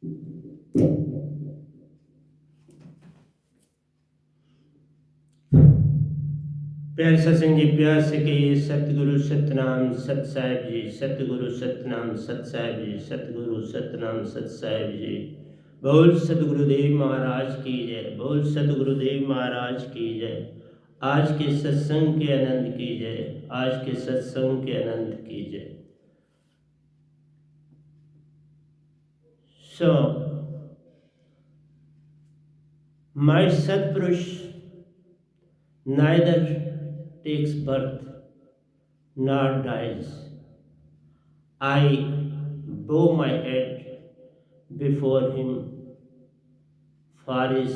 प्यारे सत्संग जी, प्यार से कहिए सतगुरु सतनाम सत साहिब जी, सतगुरु सतनाम सत साहिब जी, सतगुरु सतनाम सत साहिब जी। बोल सतगुरुदेव महाराज की जय, बोल सतगुरुदेव महाराज की जय। आज के सत्संग के आनंद की जय, आज के सत्संग के आनंद की जय। So, my Satpurush neither takes birth nor dies. I bow my head before him for his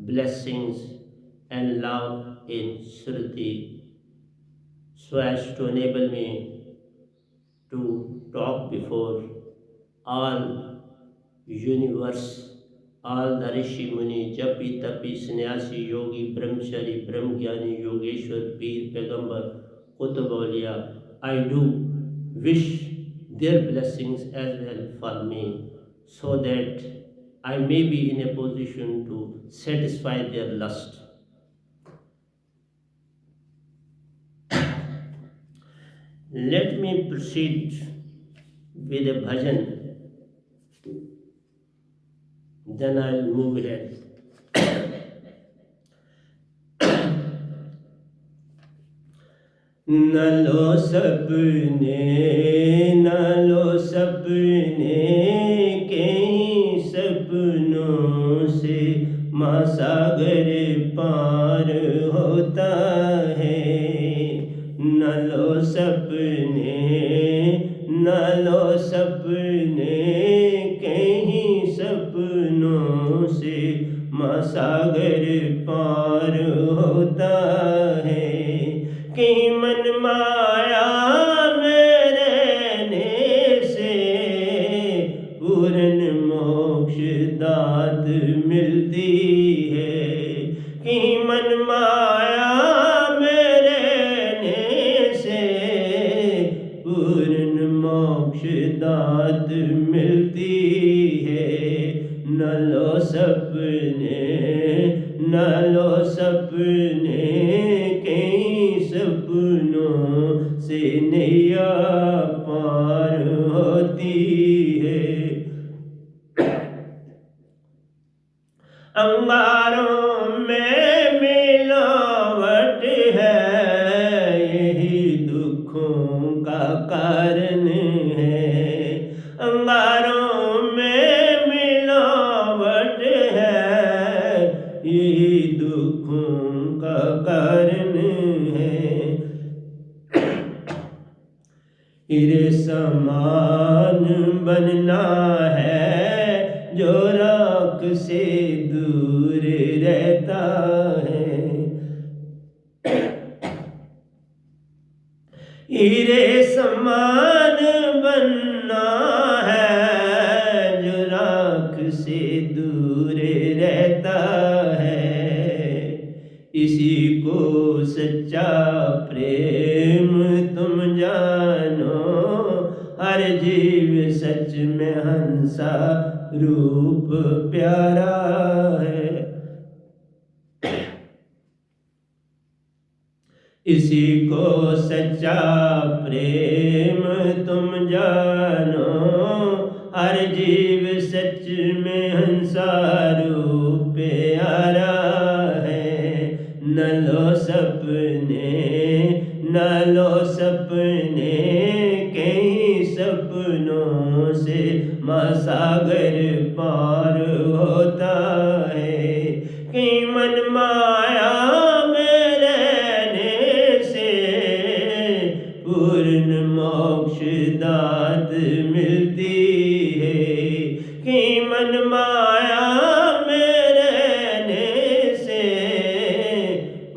blessings and love in Shruti, so as to enable me to talk before all universe, all the Rishi Muni, Japi, Tapi, Sannyasi, Yogi, Brahmachari, Brahmgyani, Yogeshwar, Peer, Pegambar, Kutub Awliya. I do wish their blessings as well for me, so that I may be in a position to satisfy their lust. Let me proceed with a bhajan, then I'll move ahead. न लो सपने, न लो सपने, कहीं सपनों से महासागर पार होता है। न लो सपने, न लो सपने, कहीं सपनों से महासागर पार होता है। कि मन माया में रहने से पूर्ण मोक्ष दात मिलती है। कि मन माया में रहने से पूर्ण मोक्ष दात मिलती है। न लो सपने, न लो सपने, सपनों से नैया पार होती है। अंगारों में मिलावट है, यही दुखों का कारण है। अंगारों में मिलावट है, यही दुखों का कारण है। हीरे समान बनना है जो राख से दूर रहता है। हीरे समान बनना है जो राख से दूर रहता है। इसी को सच्चा प्रेम तुम जानो, हर जीव सच में हंसा रूप प्यारा है। इसी को सच्चा प्रेम तुम जानो, हर जीव सच में हंसा रूप प्यारा है। न लो सपने, न लो सपने, कहीं सपनों से महासागर पार होता है। कि मन माया में रहने से पूर्ण मोक्ष दात मिलती है। कि मन माया में रहने से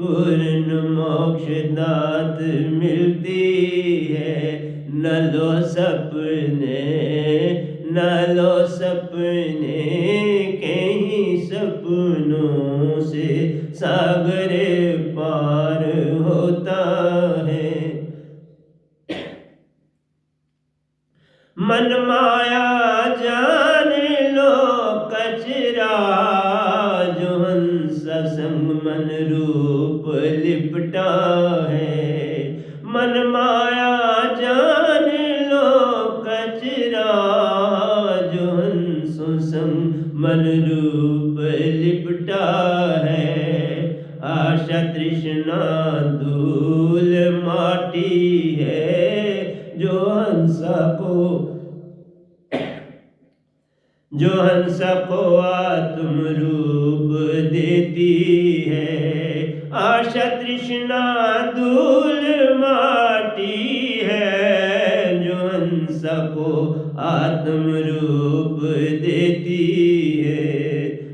पूर्ण मोक्ष दात मिलती है। न लो सपने, न लो सपने, कहीं सपनों से सागर पार होता है। मन माया जान लो कचरा जो हंस संग मन रूप लिपटा है। मन माया जान लो कचरा जो हंस संग मन रूप लिपटा है। आशा तृष्णा धूल माटी है जो हंस को आत्म रूप देती है। आशा तृष्णा धूल माटी है जो हंस को आत्म रूप देती है।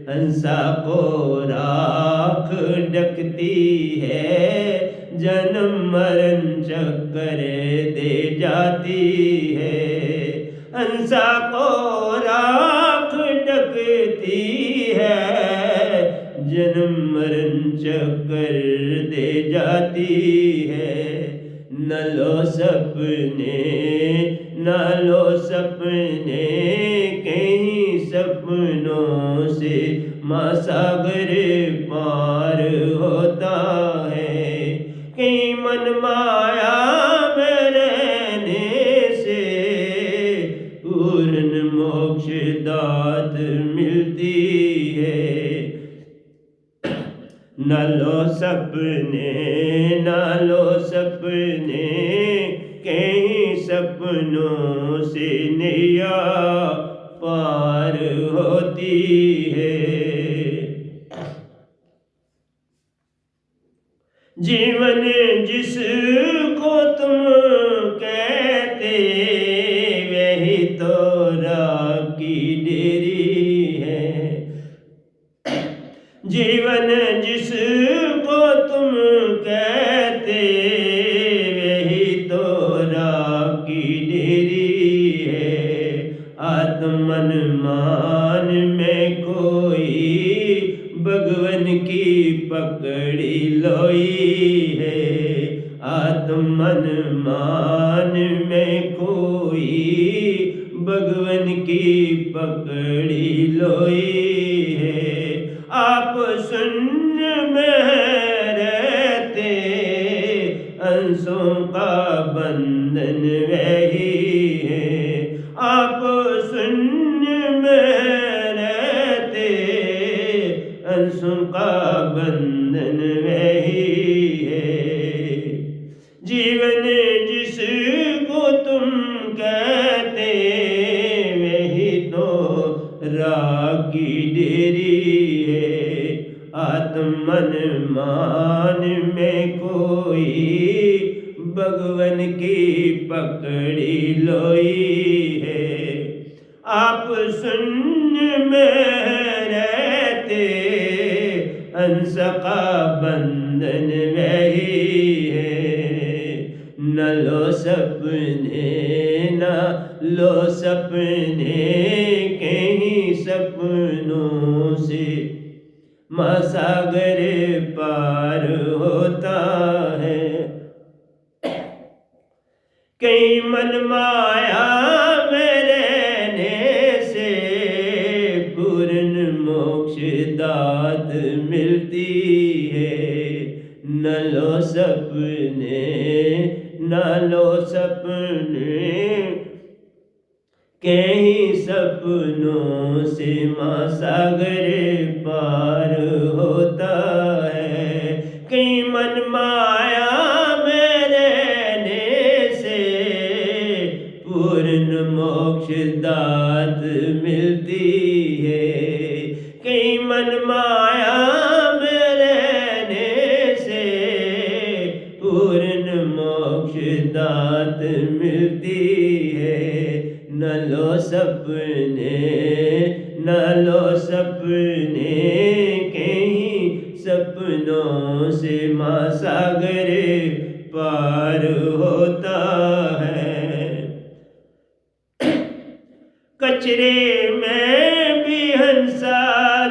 हंसा को राख डकती है जन्म मरण चक्कर दे जाती है। हंसा को राख डकती है जन्म मरण चक्कर दे जाती है। न लो सपने कहीं सपनों से महासागर पार होता है। कहीं मन माया में रहने से पूर्ण मोक्ष दात मिलती है। न लो सपने कहीं सपनों से नैया पार होती है। जीवन जिसको तुम कहते वही तो राह की डेरी है। जीवन जिसको तुम कहते वही तो राह की डेरी है। आत्मन मान में कोई भगवन की पकड़ी लोई है। आत्मन मान में कोई भगवन की पकड़ी लोई है। आप शून्य में रहते अंशों का बंधन वही है। आप शून्य में रहते अंशों का बंधन वही है। जीवन जिसको तुम कहते वही तो राह की डेरी है। आत्मन मान में कोई भगवन की पकड़ी लोई है। आप शून्य में रहते अंश का बंधन वही है। न लो सपने कहीं सपनों से महासागर पार होता है। कहीं मन माया में रहने से पूर्ण मोक्ष दात मिलती है। न लो सपने कहीं सपनों से महासागर पार होता है। कहीं मन माया में रहने से पूर्ण मोक्ष दात मिलती है। कहीं मन माया में रहने से पूर्ण मोक्ष दात मिलती है। न लो सपने कहीं सपनों से महासागर पार होता है। कचरे में भी हंसा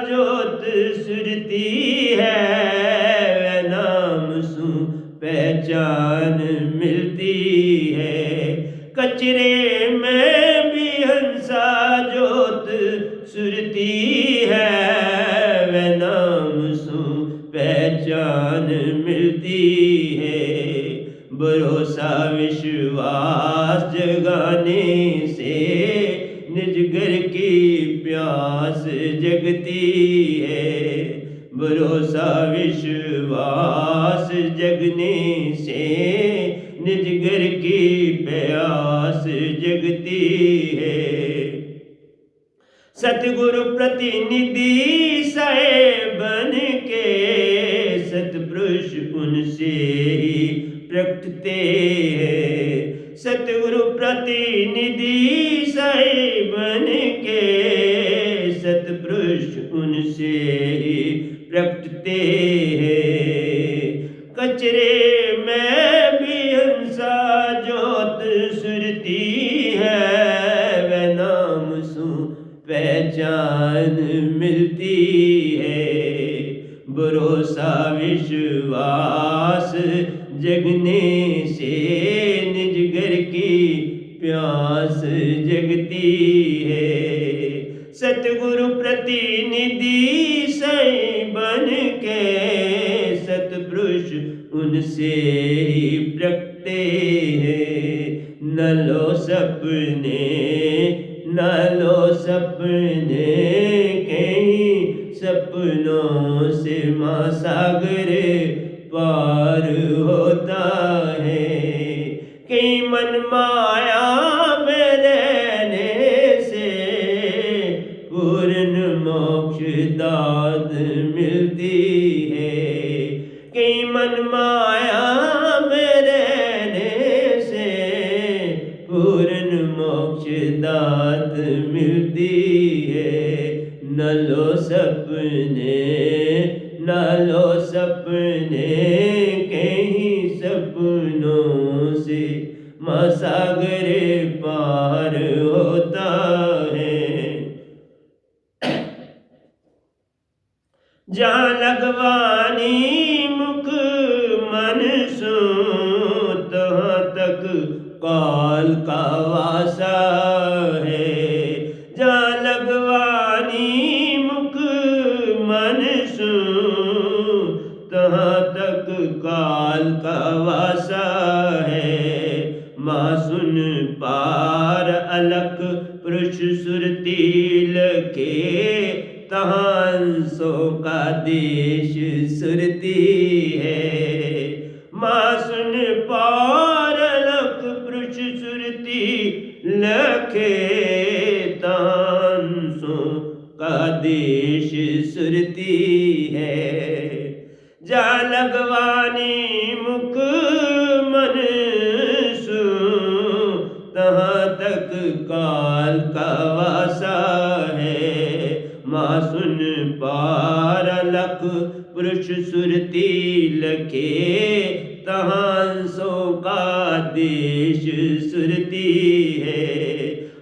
ज्योत सुरती है। नाम सु पहचान मिलती है। कचरे में भी हंसा ज्योत सुरती है। निज घर की प्यास जगती है। भरोसा विश्वास जगने से निज घर की प्यास जगती है। सतगुरु प्रतिनिधि बन के सतपुरुष उनसे ही प्रकटते हैं। सतगुरु प्रतिनिधि बन के सतपुरुष उनसे ही प्रकटते हैं। कचरे में भी हंसा ज्योत सुरती है, वह नाम सु पहचान मिलती है। भरोसा विश्वास जगने से निज घर की प्यास जगती है। सतगुरु प्रतिनिधि बन के सतपुरुष उनसे ही प्रकटे हैं। न लो सपने कहीं सपनों से महासागर पार होता है। कहीं मन माया में रहने से पूर्ण मोक्ष दाद मिलती है। कहीं मन माया में रहने से पूर्ण मोक्ष दात मिलती है। न लो सपने कहीं सपनों से महासागर पार होता है। जहाँ लगवानी मुख मन सो तहाँ तक काल का वासा है। जहाँ लगवानी मुख मन सो तहाँ तक काल का वासा है। माँ सुन पार अलख पुरुष सुरती लखे, तहांसों का देश सुरती है। माँ सुन पार अलख पुरुष सुरती लखे, तहांसों का देश सुरती है। जा लगवानी मुख मन सु तहाँ तक काल का वासा है। माँ सुन पार लख पुरुष सुरती लखे, तहांसों का देश सुरती है।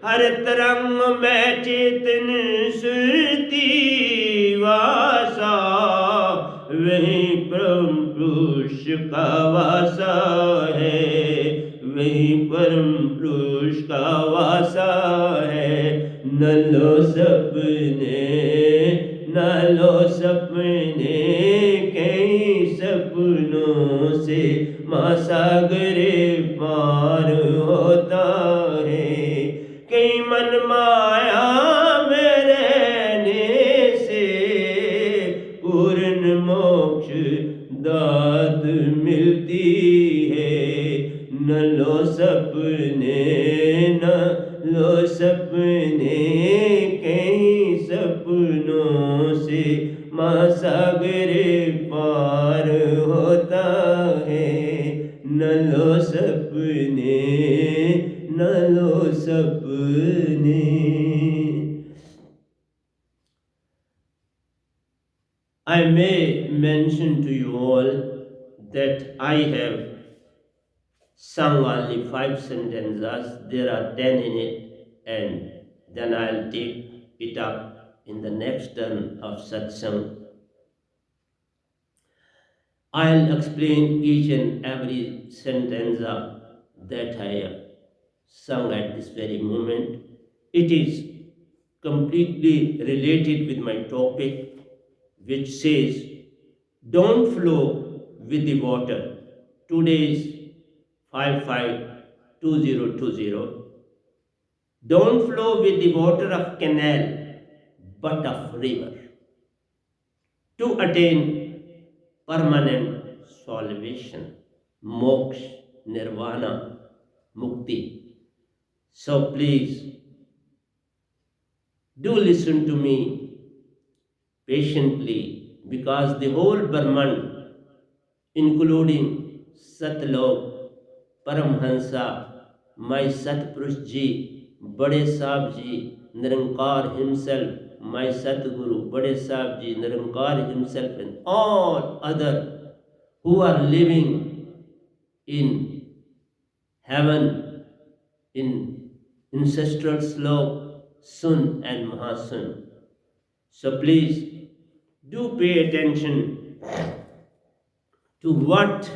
हर तरंग में चेतन सुरती वासा, वहीं परम पुरुष का वासा है। वहीं परम पुरुष का वासा है। न लो सपने कहीं सपनों से महासागर पार होता है। कहीं मन माया में रहने से पूर्ण मोक्ष दात मिलती है। न लो सपने कहीं सपनों से महासागर पार होता है। न लो सपने। I may mention to you all that I have sung only 5 sentences. There are 10 in it, and then I'll take it up in the next turn of satsang. I'll explain each and every sentence that I have sung at this very moment. It is completely related with my topic, which says, don't flow with the water. Today is 552020. don't flow with the water of canal, but of river, to attain permanent salvation, moksha, nirvana, mukti. So please do listen to me patiently, because the whole Brahman, including Satlok, Paramhansa, my Satpurush Ji, Bade Sahib Ji, Nirankar himself, my Satguru, Bade Sahib Ji, Nirankar himself, and all other who are living in heaven, in ancestral slok, Sun and Mahasun. So please do pay attention to what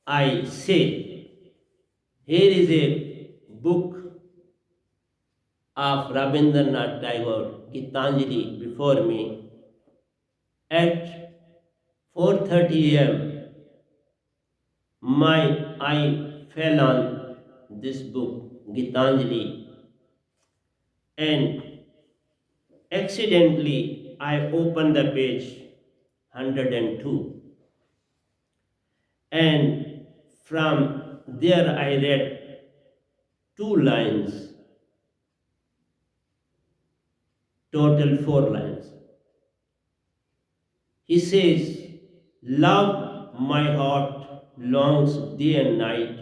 I say. Here is a book of Rabindranath Tagore, Gitanjali, before me. At 4:30 a.m., my eye fell on this book, Gitanjali, and accidentally I opened the page 102, and from there I read two lines, total four lines. He says, love, my heart longs day and night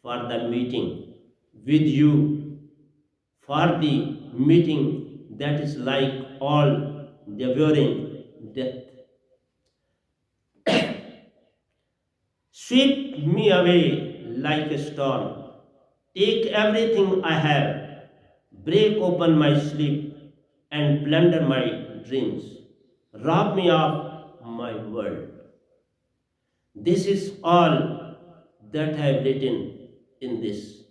for the meeting with you, for the meeting that is like all devouring death. Sweep me away like a storm. Take everything I have. Break open my sleep and plunder my dreams. Rob me of my world. This is all that I have written in this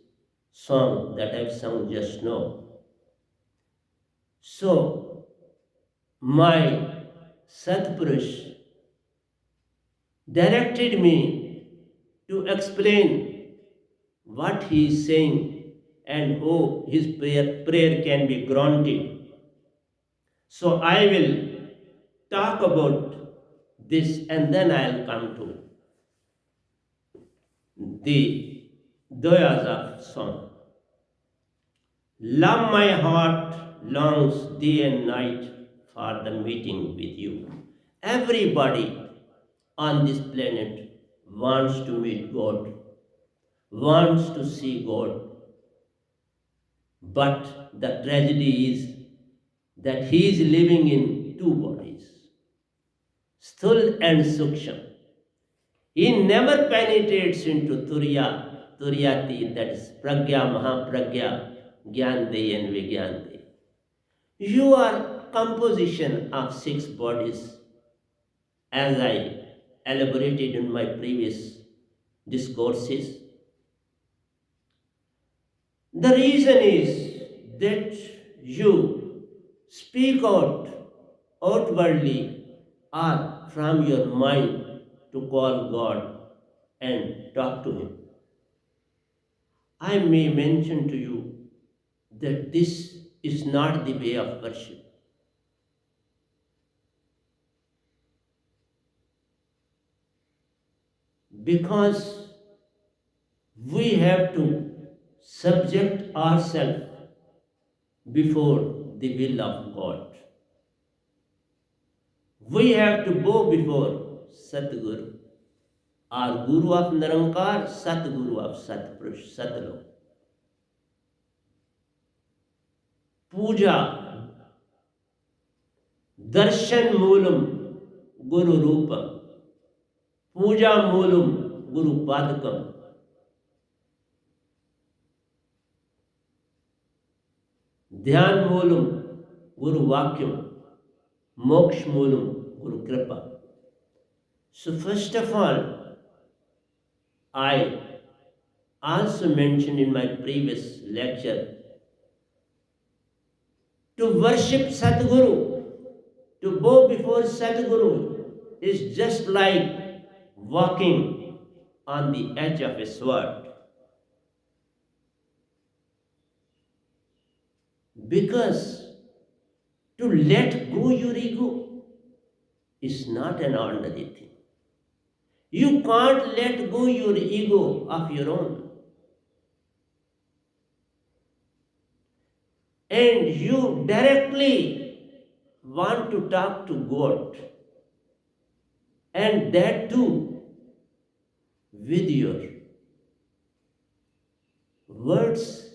song that I have sung just now. So, my Satpurush directed me to explain what he is saying and how his prayer can be granted. So, I will talk about this and then I'll come to the doyas of song. Love, my heart longs day and night for the meeting with you. Everybody on this planet wants to meet God, wants to see God, but the tragedy is that he is living in two bodies, sthul and suksham. He never penetrates into turyati, that is pragya, mahapragya, gyande and vigyande. You are composition of six bodies, as I elaborated in my previous discourses. The reason is that you speak out outwardly or from your mind to call God and talk to Him. I may mention to you that this is not the way of worship. Because we have to subject ourselves before the will of God. We have to bow before Satguru, our Guru of Nirankar, Satguru of Satpurush, Satlok. Puja, Darshan Moolam, Guru Rupam. Puja Moolam, Guru Padakam. Dhyan Moolam, Guru Vakyam. Moksha Moolam, Guru Kripa. So first of all, I also mentioned in my previous lecture, to worship Satguru, to bow before Satguru is just like walking on the edge of a sword. Because to let go your ego is not an ordinary thing. You can't let go your ego of your own. And you directly want to talk to God, and that too with your words,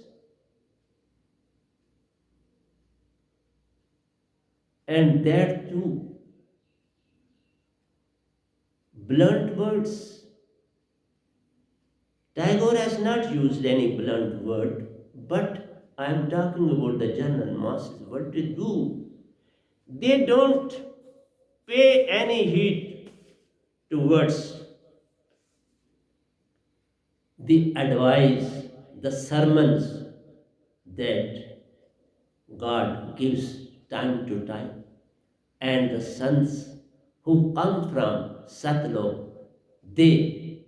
and that too blunt words. Tagore has not used any blunt word, but I am talking about the general masses. What they do, they don't pay any heed towards the advice, the sermons that God gives time to time. And the sons who come from Satlok, they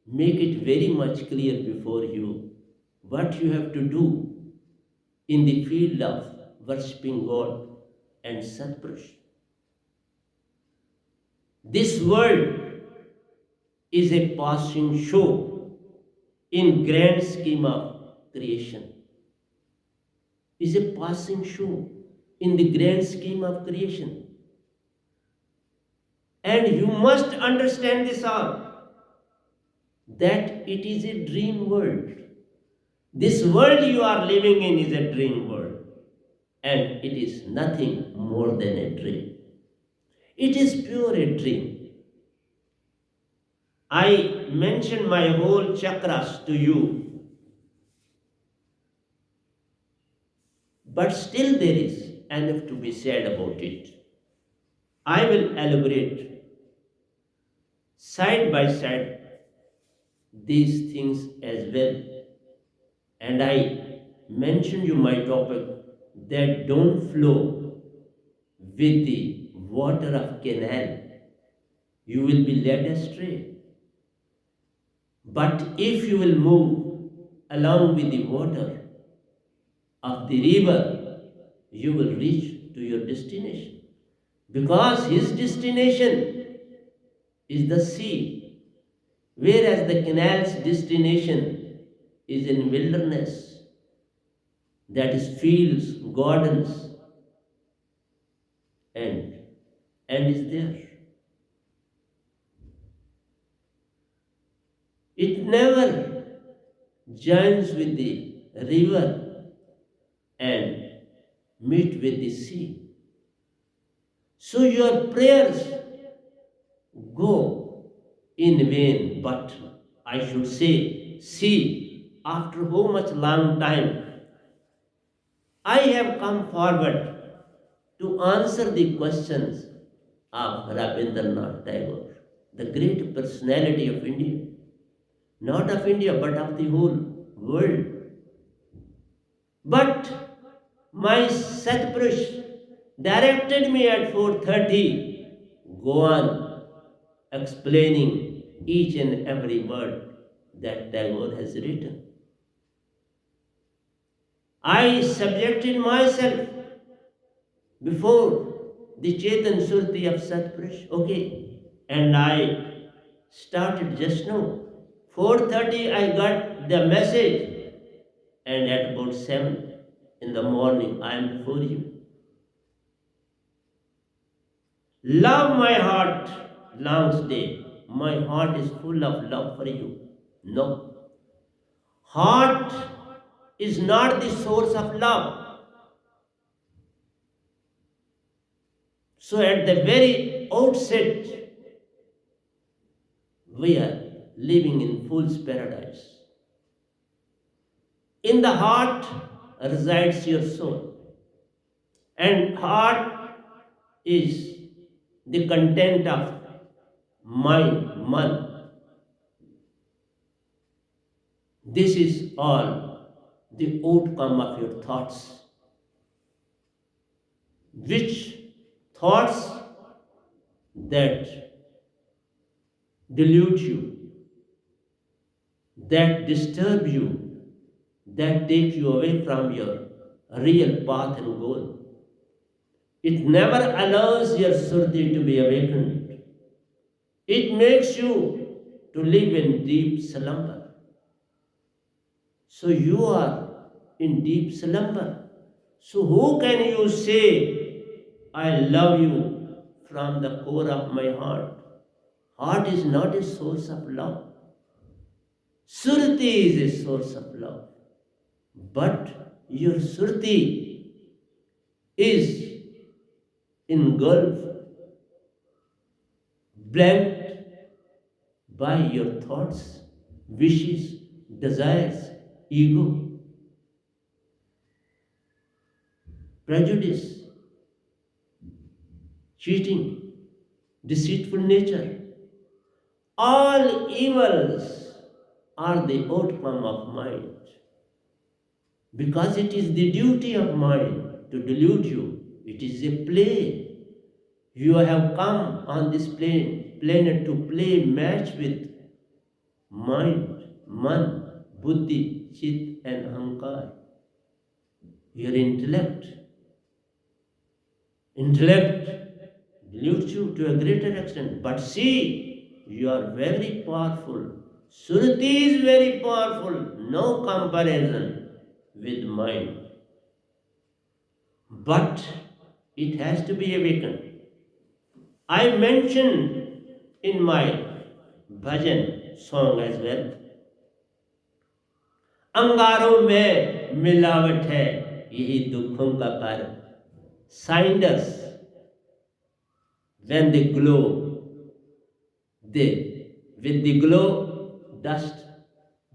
make it very much clear before you what you have to do in the field of worshipping God and Satpurush. This world is a passing show in grand scheme of creation. Is a passing show in the grand scheme of creation. And you must understand this all, that it is a dream world. This world you are living in is a dream world, and it is nothing more than a dream. It is pure a dream. I mentioned my whole chakras to you, but still there is enough to be said about it. I will elaborate side by side these things as well. And I mentioned you my topic that don't flow with the water of Canal. You will be led astray. But if you will move along with the water of the river, you will reach to your destination. Because his destination is the sea, whereas the canal's destination is in wilderness, that is fields, gardens, and is there. It never joins with the river and meet with the sea. So your prayers go in vain, but I should say, see, after how much long time I have come forward to answer the questions of Rabindranath Tagore, the great personality of India, not of India but of the whole world. But my Satpurush directed me at 4:30, go on explaining each and every word that Tagore has written. I subjected myself before the Chetan Surti of Satpurush, okay, and I started just now. 4:30 I got the message, and at about 7 in the morning I am before you. Love my heart longs day. My heart is full of love for you. No. Heart is not the source of love. So at the very outset, we are living in fool's paradise. In the heart resides your soul. And heart is the content of mind, man. This is all the outcome of your thoughts. Which thoughts that delude you, that disturb you, that take you away from your real path and goal. It never allows your Surti to be awakened. It makes you to live in deep slumber. So you are in deep slumber. So who can you say, I love you from the core of my heart? Heart is not a source of love. Surti is a source of love. But your Surti is engulfed, blanked by your thoughts, wishes, desires, ego, prejudice, cheating, deceitful nature. All evils are the outcome of mind. Because it is the duty of mind to delude you. It is a play. You have come on this planet to play match with mind, man, buddhi, chit and ahankar. Your intellect deludes you to a greater extent. But see, you are very powerful. Surti is very powerful. No comparison with mind. But it has to be awakened. I mentioned in my bhajan song as well. अंगारों में मिलावट है यही दुखों का कारण. Cinders, when they glow, with the glow, dust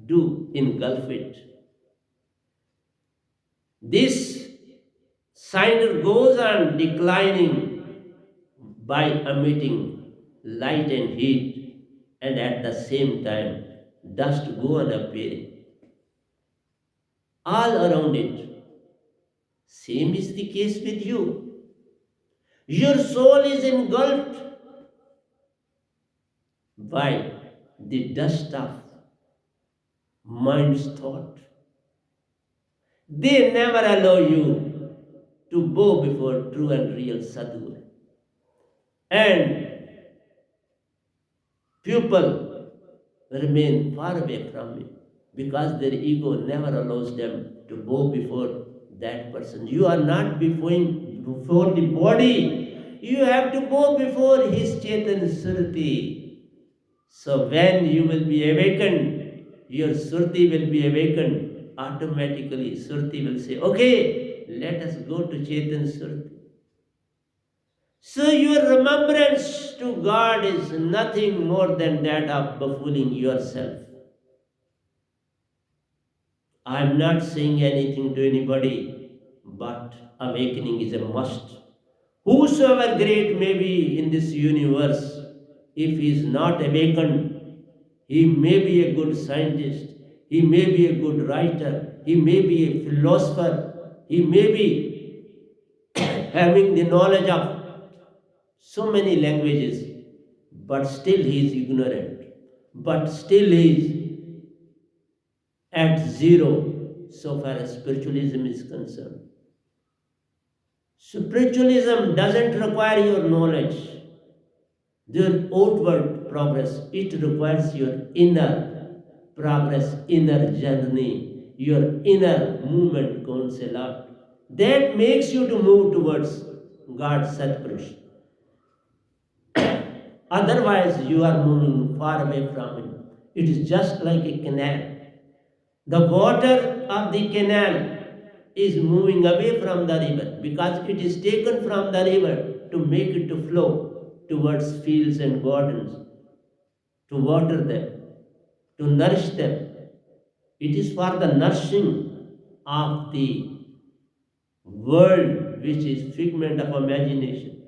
do engulf it. This cinder goes on declining by emitting light and heat, and at the same time, dust go on appearing all around it. Same is the case with you. Your soul is engulfed by the dust of mind's thought. They never allow you to bow before true and real Sadguru. And people remain far away from me because their ego never allows them to bow before that person. You are not before the body. You have to bow before his Chetan Surti. So when you will be awakened, your Surti will be awakened. Automatically, Surti will say, okay, let us go to Chetan Surti. So your remembrance to God is nothing more than that of befooling yourself. I am not saying anything to anybody, but awakening is a must. Whosoever great may be in this universe, if he is not awakened, he may be a good scientist, he may be a good writer, he may be a philosopher, he may be having the knowledge of so many languages, but still he is ignorant, but still he is at zero so far as spiritualism is concerned. Spiritualism doesn't require your knowledge, your outward progress. It requires your inner progress, inner journey, your inner movement counts a lot. That makes you to move towards God's Satpurush. Otherwise, you are moving far away from Him. It is just like a canal. The water of the canal is moving away from the river because it is taken from the river to make it to flow towards fields and gardens, to water them, to nourish them. It is for the nourishing of the world, which is figment of imagination,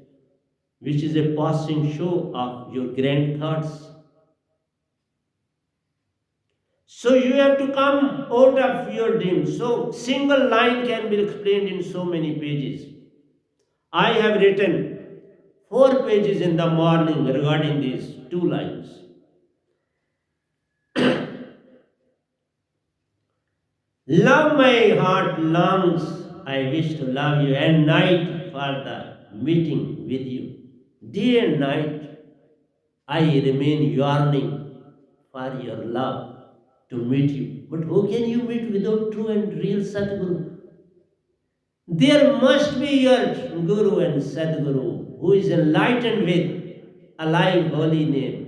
which is a passing show of your grand thoughts. So you have to come out of your dream. So single line can be explained in so many pages. I have written 4 pages in the morning regarding these 2 lines. Love my heart longs I wish to love you, and night for the meeting with you. Day and night I remain yearning for your love to meet you. But who can you meet without true and real Satguru? There must be your Guru and Sadguru who is enlightened with alive holy name.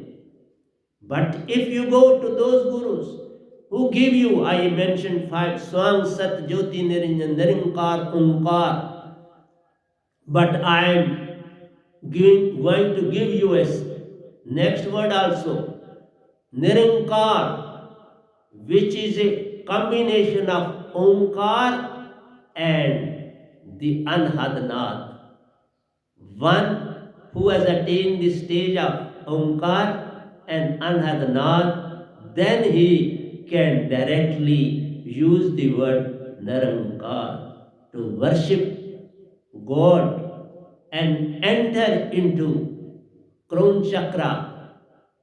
But if you go to those gurus who give you, I mentioned five, Swang Sat Jyoti Niranjan Nirinkar Omkar, but I am going to give you a next word also, Nirinkar, which is a combination of Omkar and the Anhadnath. One who has attained the stage of Omkar and Anhadnath, then he can directly use the word Narankar to worship God and enter into crown chakra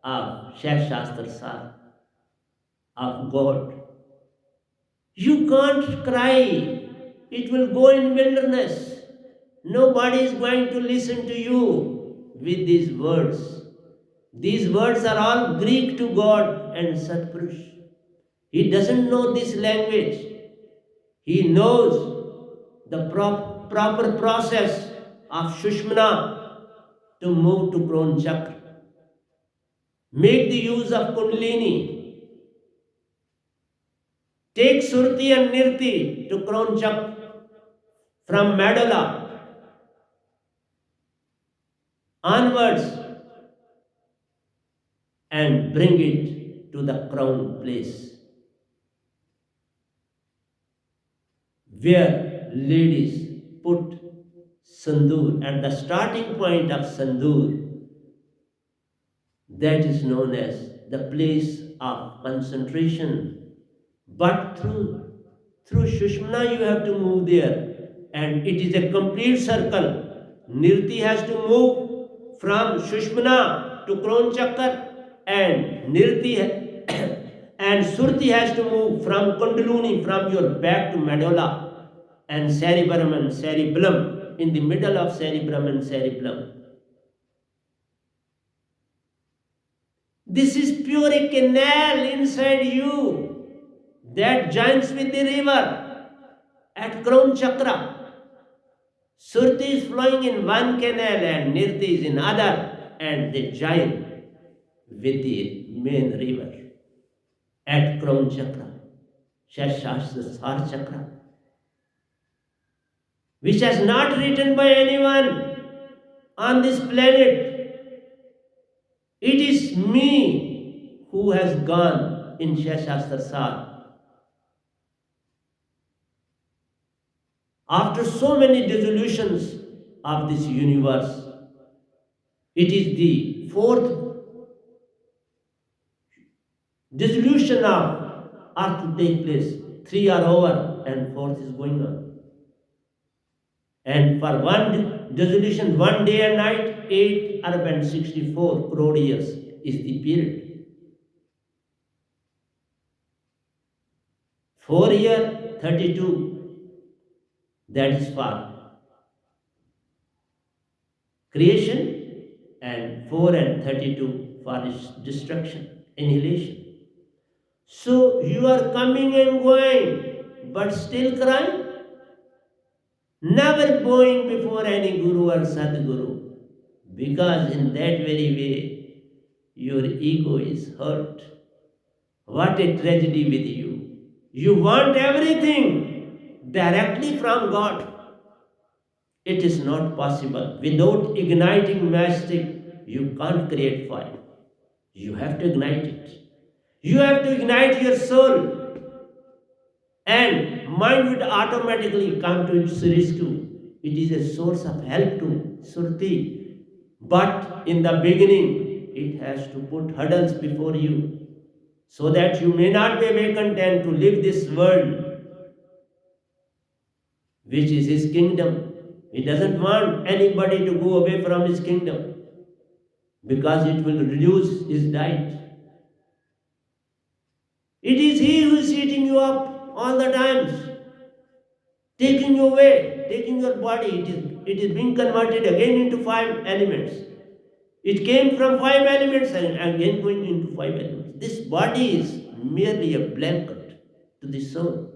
of Shastra Sar of God. You can't cry. It will go in wilderness. Nobody is going to listen to you with these words. These words are all Greek to God and Satpurush. He doesn't know this language. He knows the proper process of Shushmana to move to Crown Chakra. Make the use of Kundalini. Take Surti and Nirti to Crown Chakra from medulla onwards and bring it to the crown place where ladies put sandur at the starting point of sandur. That is known as the place of concentration. But through Shushmana you have to move there, and it is a complete circle. Nirti has to move from Shushmana to Crown Chakra, and Nirti and Surti has to move from Kundalini, from your back to medulla, and cerebellum, in the middle of cerebrum and cerebellum. This is pure a canal inside you that joins with the river at Crown Chakra. Surti is flowing in one canal and Nirti is in other, and they join with the main river at Crown Chakra, Shastra Chakra, which has not written by anyone on this planet. It is me who has gone in Shastra Sar. After so many dissolutions of this universe, it is the fourth dissolution of earth to take place. 3 are over and fourth is going on. And for one dissolution, 1 day and night, 8 Arab and 64 crore years is the period. 4 year, 32, that is for creation, and 4 and 32 for its destruction, annihilation. So you are coming and going, but still crying? Never bowing before any Guru or Sadguru, because in that very way your ego is hurt. What a tragedy with you. You want everything directly from God. It is not possible. Without igniting matchstick, you can't create fire. You have to ignite it. You have to ignite your soul, and mind would automatically come to its rescue. It is a source of help to Surti. But in the beginning, it has to put hurdles before you so that you may not be awakened and to live this world, which is his kingdom. He doesn't want anybody to go away from his kingdom because it will reduce his diet. It is he who is eating you up all the times. taking you away, taking your body. It is being converted again into five elements. It came from five elements and again going into five elements. This body is merely a blanket to the soul.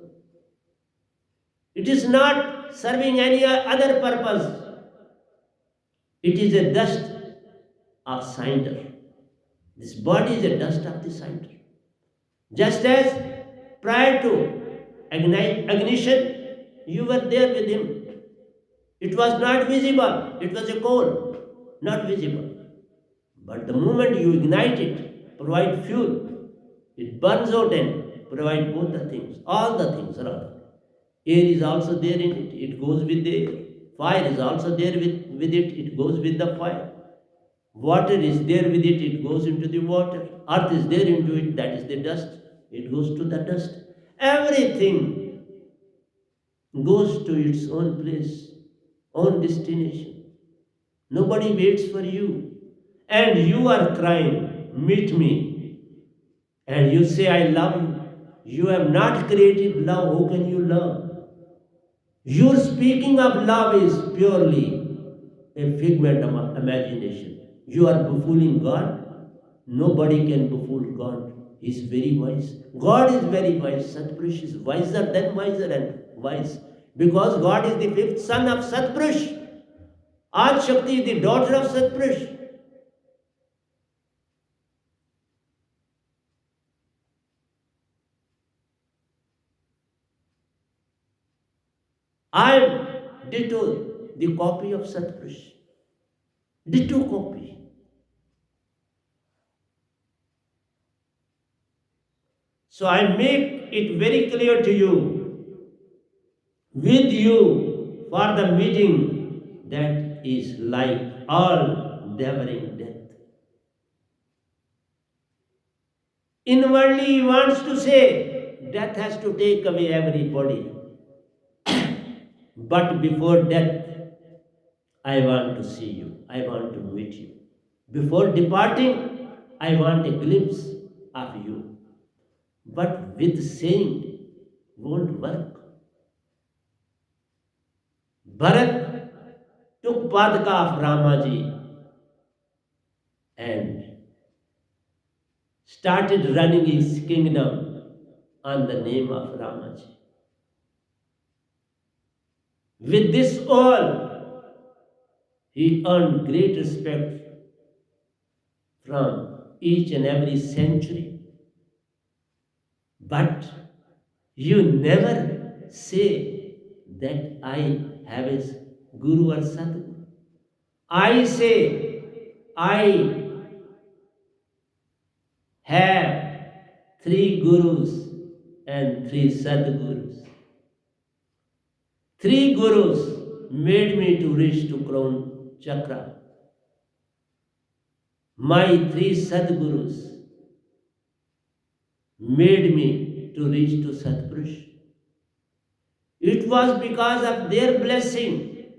It is not serving any other purpose. It is a dust of cinder. This body is a dust of the cinder. Just as prior to ignition, you were there with him. It was not visible. It was a coal, not visible. But the moment you ignite it, provide fuel, it burns out and provide both the things, all the things rather. Air is also there in it, it goes with the air. Fire is also there with it, it goes with the fire. Water is there with it, it goes into the water. Earth is there into it, that is the dust, it goes to the dust. Everything goes to its own place, own destination. Nobody waits for you. And you are crying, meet me. And you say, I love you. You have not created love. How can you love? Your speaking of love is purely a figment of imagination. You are befooling God. Nobody can befool God. He is very wise. God is very wise. Satpurush is wiser than wiser and wise. Because God is the fifth son of Satpurush. Adi Shakti is the daughter of Satpurush. I am ditto the copy of Satpurush. Ditto copy. So I make it very clear to you, with you for the meeting that is like all devouring death. Inwardly he wants to say, death has to take away everybody. But before death, I want to see you. I want to meet you. Before departing, I want a glimpse of you. But with saying won't work. Bharat took Padka of Ramaji and started running his kingdom on the name of Ramaji. With this all, he earned great respect from each and every century. But you never say that I have a Guru or Sadguru. I say I have three Gurus and three Sadgurus. Three Gurus made me to reach to Crown Chakra. My three Sadgurus made me to reach to Satpurush. It was because of their blessing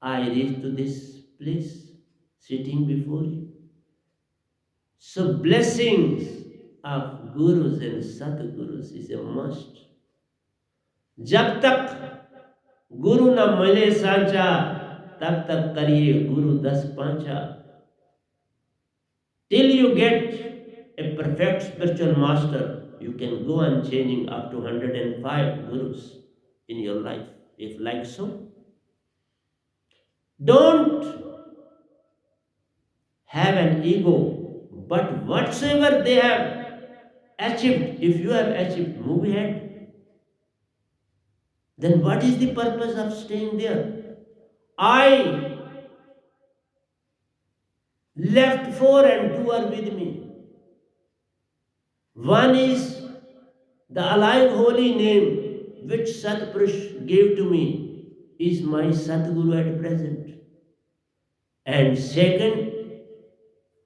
I reached to this place, sitting before you. So blessings of Gurus and Satgurus is a must. जब तक गुरु न मिले सांचा, तब तक करिए गुरु 10 पांचा. Till you get a perfect spiritual master, you can go on changing up to 105 gurus in your life, if like so. Don't have an ego, but whatsoever they have achieved, if you have achieved, move ahead. Then what is the purpose of staying there? I left 4 and 2 are with me. One is the alive holy name which Satpurush gave to me is my Satguru at present. And second,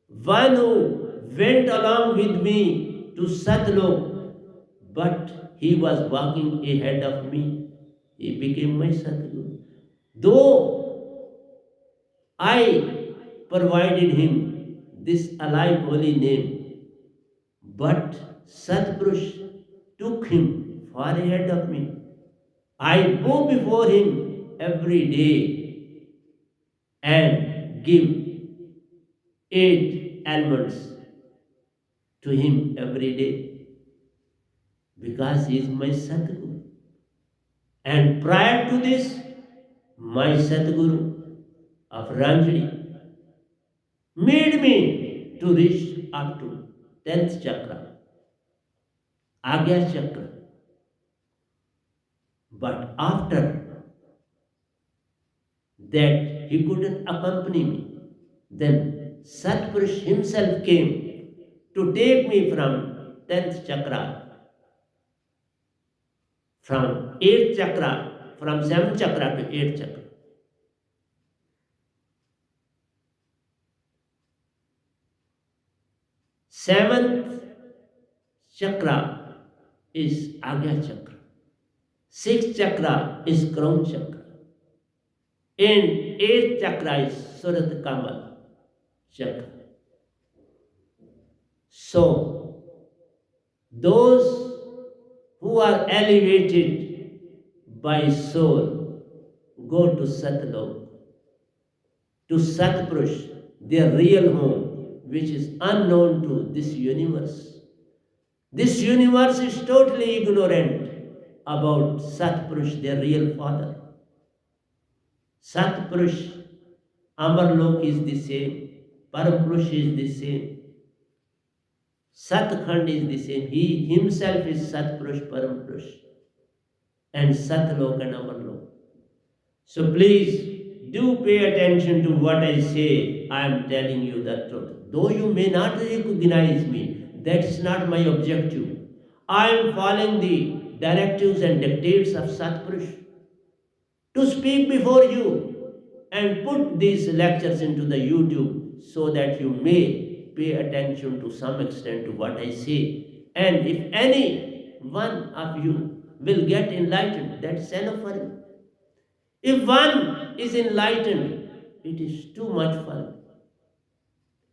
one who went along with me to Satlok, but he was walking ahead of me. He became my Satguru. Though I provided him this alive holy name, but Satpurush took him far ahead of me. I bow before him every day and give 8 almonds to him every day because he is my Satguru. And prior to this, my Satguru of Ranjani made me to reach up to 10th chakra, Agya chakra. But after that, he couldn't accompany me. Then Satpurush himself came to take me from 10th chakra, from 8th chakra, from 7th chakra to 8th chakra. Seventh chakra is Agya chakra. Sixth chakra is crown chakra. And eighth chakra is Surat Kamal chakra. So, those who are elevated by soul go to Satlok, to Satpurush, their real home, which is unknown to this universe. This universe is totally ignorant about Satpurush, their real father. Satpurush, Amarlok is the same, Paramprush is the same, Satkhand is the same. He himself is Satpurush, Paramprush, and Satlok and Amarlok. So please do pay attention to what I say. I am telling you the truth. Though you may not recognize me, that is not my objective. I am following the directives and dictates of Satpurush to speak before you and put these lectures into the YouTube so that you may pay attention to some extent to what I say. And if any one of you will get enlightened, that's enough for you. If one is enlightened, it is too much for him.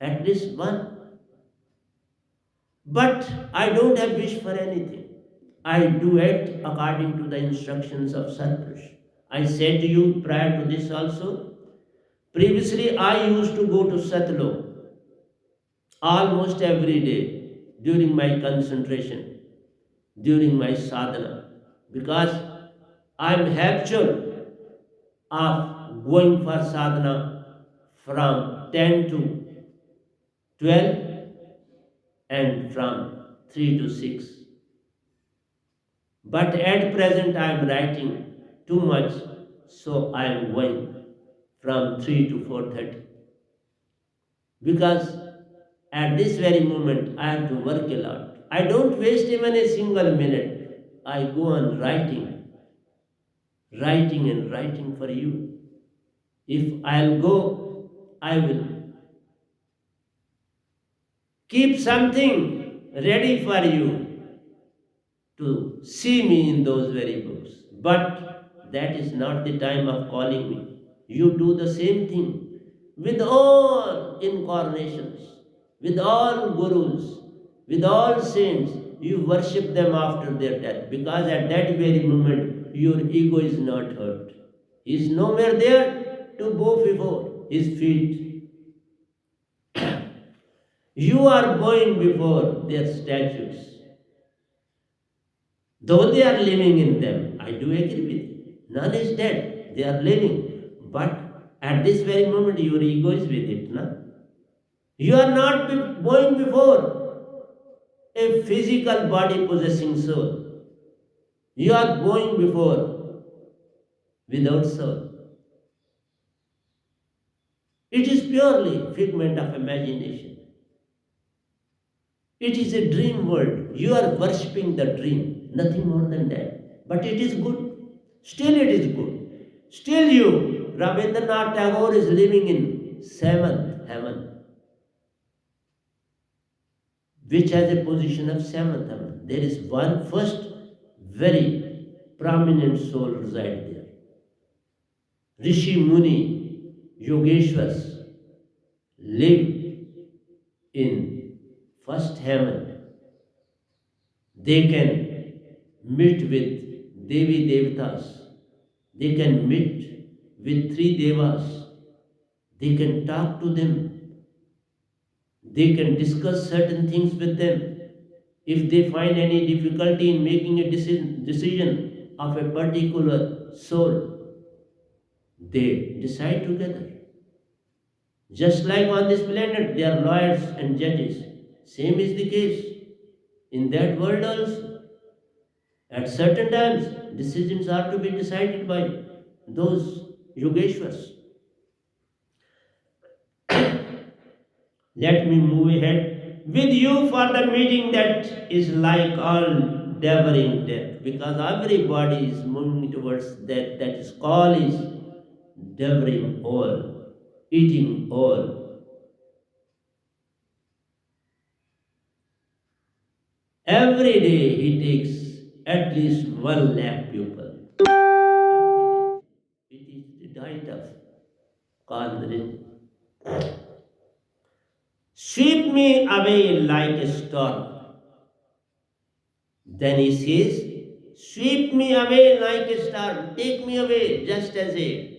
At least one. But I don't have wish for anything. I do act according to the instructions of Satpurush. I said to you prior to this also, previously I used to go to Satlok almost every day during my concentration, during my sadhana, because I am habitual of going for sadhana from 10 to 12 and from 3 to 6. But at present I am writing too much, so I am going from 3 to 4:30. Because at this very moment I have to work a lot. I don't waste even a single minute. I go on writing, writing and writing for you. If I'll go, I will keep something ready for you to see me in those very books. But that is not the time of calling me. You do the same thing with all incarnations, with all gurus, with all saints. You worship them after their death because at that very moment your ego is not hurt. He is nowhere there to bow before his feet. You are bowing before their statues. Though they are living in them, I do agree with you. None is dead, they are living. But at this very moment, your ego is with it. No? You are not going before a physical body possessing soul. You are going before without soul. It is purely figment of imagination. It is a dream world. You are worshipping the dream, nothing more than that. But it is good. Still it is good. Still you, Rabindranath Tagore is living in seventh heaven, which has a position of seventh heaven. There is one first very prominent soul reside there. Rishi Muni, Yogeshwars live in first heaven. They can meet with Devi Devatas. They can meet with 3 Devas. They can talk to them. They can discuss certain things with them. If they find any difficulty in making a decision of a particular soul, they decide together. Just like on this planet, there are lawyers and judges. Same is the case in that world also. At certain times, decisions are to be decided by those Yogeshwars. Let me move ahead with you for the meeting that is like all devouring death, because everybody is moving towards death. That is call is devouring all, eating all. Every day he takes at least 1 lakh people. Every day. It is the diet of Kandrin. Sweep me away like a storm. Then he says, sweep me away like a storm. Take me away just as a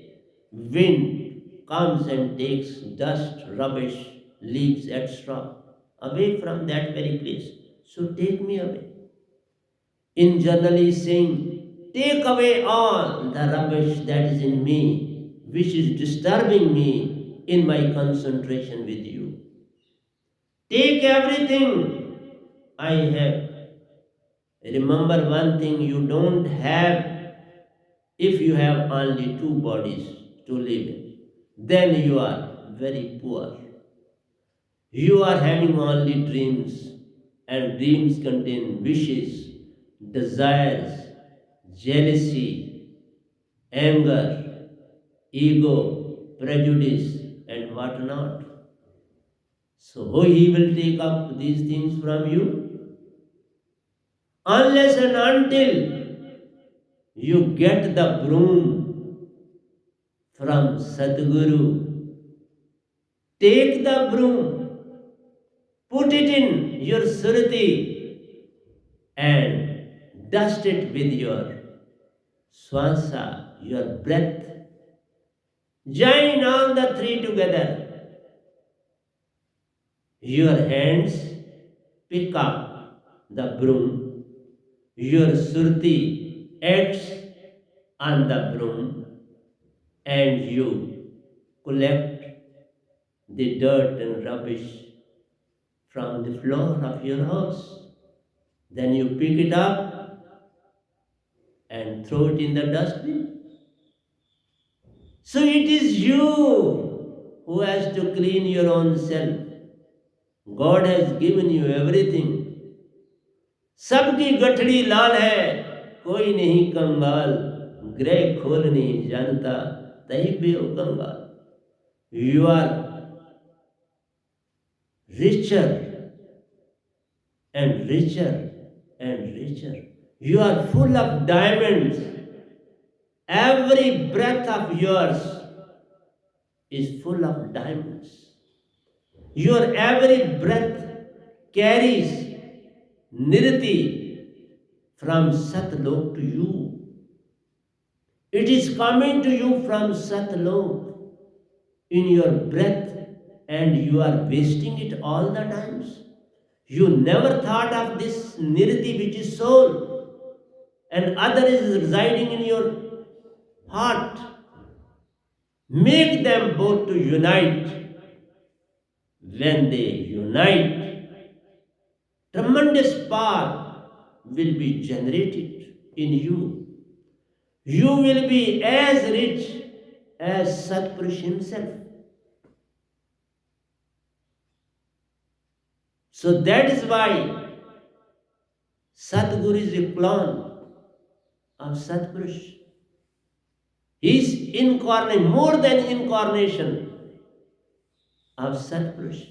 wind comes and takes dust, rubbish, leaves, etc. away from that very place. So take me away. In general, he is saying, take away all the rubbish that is in me, which is disturbing me in my concentration with you. Take everything I have. Remember one thing, you don't have, if you have only 2 bodies to live in, then you are very poor. You are having only dreams, and dreams contain wishes, desires, jealousy, anger, ego, prejudice, and what not. So he will take up these things from you unless and until you get the broom from Satguru. Take the broom, put it in your surati, and dust it with your swasa, your breath. Join all the 3 together. Your hands pick up the broom, your surti acts on the broom, and you collect the dirt and rubbish from the floor of your house. Then you pick it up and throw it in the dustbin. So it is you who has to clean your own self. God has given you everything. सबकी गठड़ी लाल है, कोई नहीं कंगाल, ग्रह खोल नहीं जानता, तही बेओ कंगाल. You are richer and richer and richer. You are full of diamonds. Every breath of yours is full of diamonds. Your every breath carries nirti from Satlok to you. It is coming to you from Satlok in your breath, and you are wasting it all the times. You never thought of this nirti which is soul, and other is residing in your heart. Make them both to unite. When they unite, tremendous power will be generated in you. You will be as rich as Satpurush himself. So that is why Satguru is a clone of Satpurush. He is more than incarnation of Satpurush.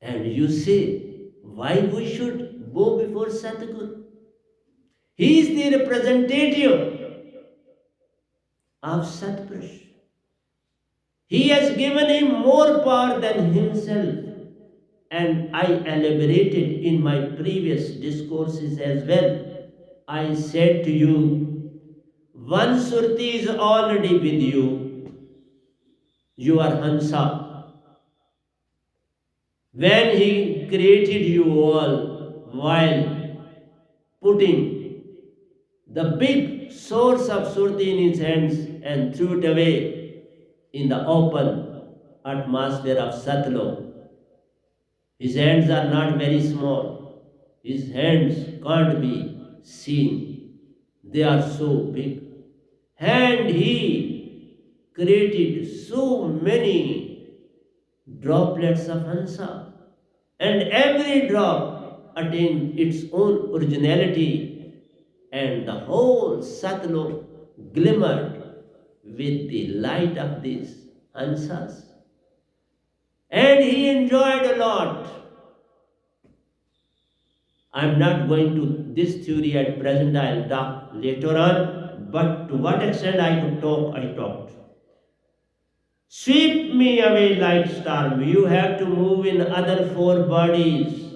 And you say, why we should bow before Satguru? He is the representative of Satpurush. He has given him more power than himself. And I elaborated in my previous discourses as well. I said to you, one Surti is already with you, you are Hansa. When he created you all while putting the big source of Surti in his hands and threw it away in the open atmosphere of Satlok. His hands are not very small. His hands can't be seen. They are so big. And he created so many droplets of Hansa. And every drop attained its own originality. And the whole Satlok glimmered with the light of these Hansas. And he enjoyed a lot. I'm not going to this theory at present, I'll talk later on, but to what extent I could talk, I talked. Sweep me away like storm. You have to move in other four bodies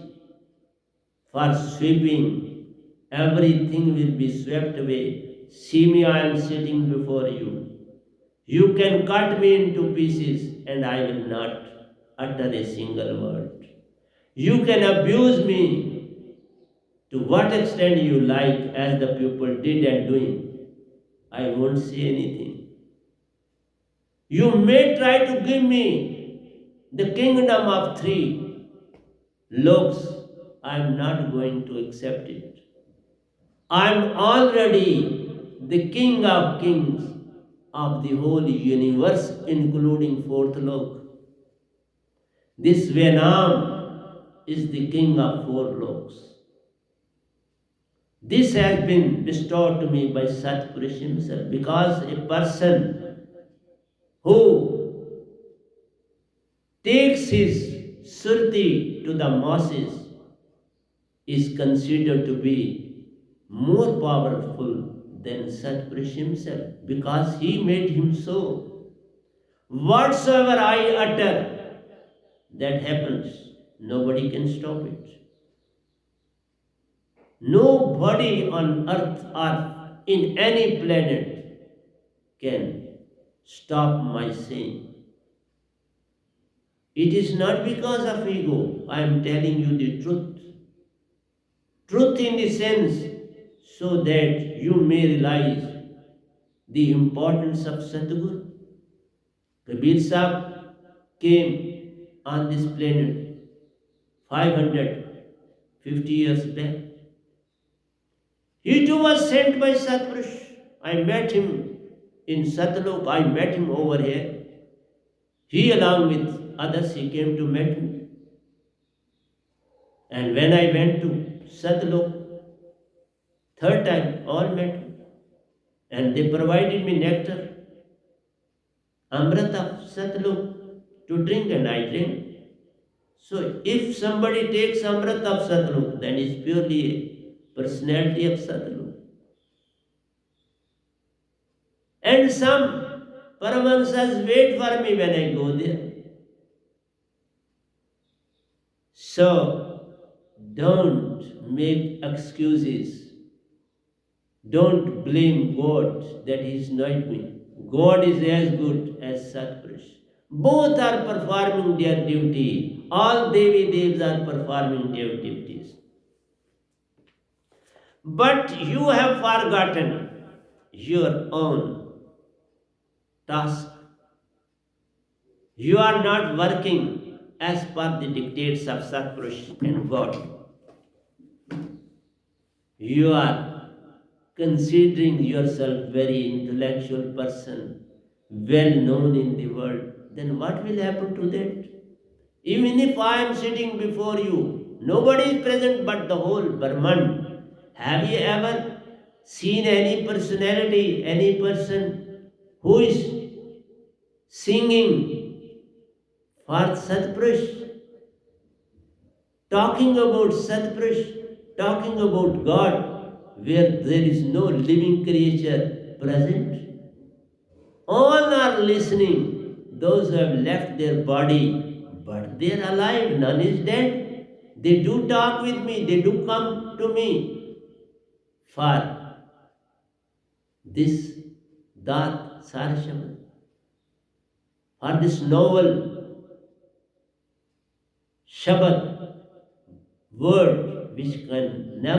for sweeping. Everything will be swept away. See me, I am sitting before you. You can cut me into pieces and I will not utter a single word. You can abuse me to what extent you like, as the people did and doing. I won't say anything. You may try to give me the kingdom of three loks. I am not going to accept it. I am already the king of kings of the whole universe, including fourth lok. This NAAM is the king of four loks. This has been bestowed to me by SATGURU himself, because a person who takes his surti to the masses is considered to be more powerful than SATGURU himself, because he made him so. Whatsoever I utter, that happens. Nobody can stop it. Nobody on earth or in any planet can stop my saying. It is not because of ego. I am telling you the truth. Truth in the sense so that you may realize the importance of Satguru. Kabir Sahib came on this planet 550 years back. He too was sent by Satpurush. I met him in Satlok. I met him over here. He, along with others, he came to meet me. And when I went to Satlok, third time, all met me. And they provided me nectar, Amrit of Satlok, to drink, and I drank. So if somebody takes Amrit of Satlok, then it's purely a personality of Satlok. And some Paramahansas wait for me when I go there. So don't make excuses. Don't blame God that He is not me. God is as good as Satpurush. Both are performing their duty. All Devi Devas are performing their duties. But you have forgotten your own task. You are not working as per the dictates of Satpurush and God. You are considering yourself very intellectual person, well known in the world. Then what will happen to that? Even if I am sitting before you, nobody is present but the whole Brahman. Have you ever seen any personality, any person who is singing for Satpurush, talking about Satpurush, talking about God, where there is no living creature present? All are listening, those who have left their body, but they are alive, none is dead. They do talk with me, they do come to me for this Dat Sar Shabad, for this novel Shabad word which can never